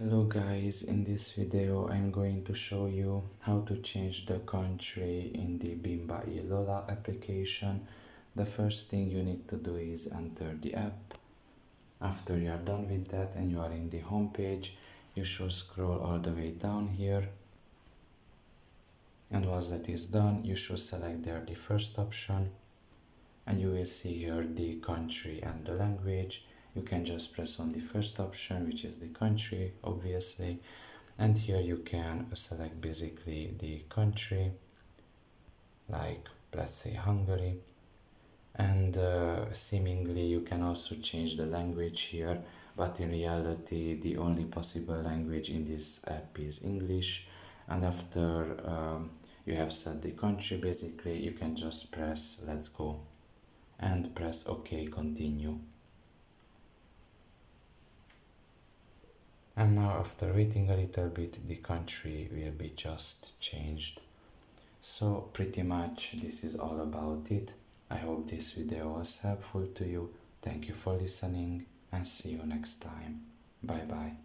Hello guys, in this video I'm going to show you how to change the country in the Bimba Lola application. The first thing you need to do is enter the app. After you are done with that and you are in the home page, you should scroll all the way down here. And once that is done, you should select there the first option. And you will see here the country and the language. You can just press on the first option, which is the country, obviously, and here you can select basically the country, like let's say Hungary, and seemingly you can also change the language here, but in reality the only possible language in this app is English. And after you have set the country, basically you can just press let's go and press OK, continue. And now after waiting a little bit, the country will be just changed. So pretty much this is all about it. I hope this video was helpful to you. Thank you for listening and see you next time. Bye bye.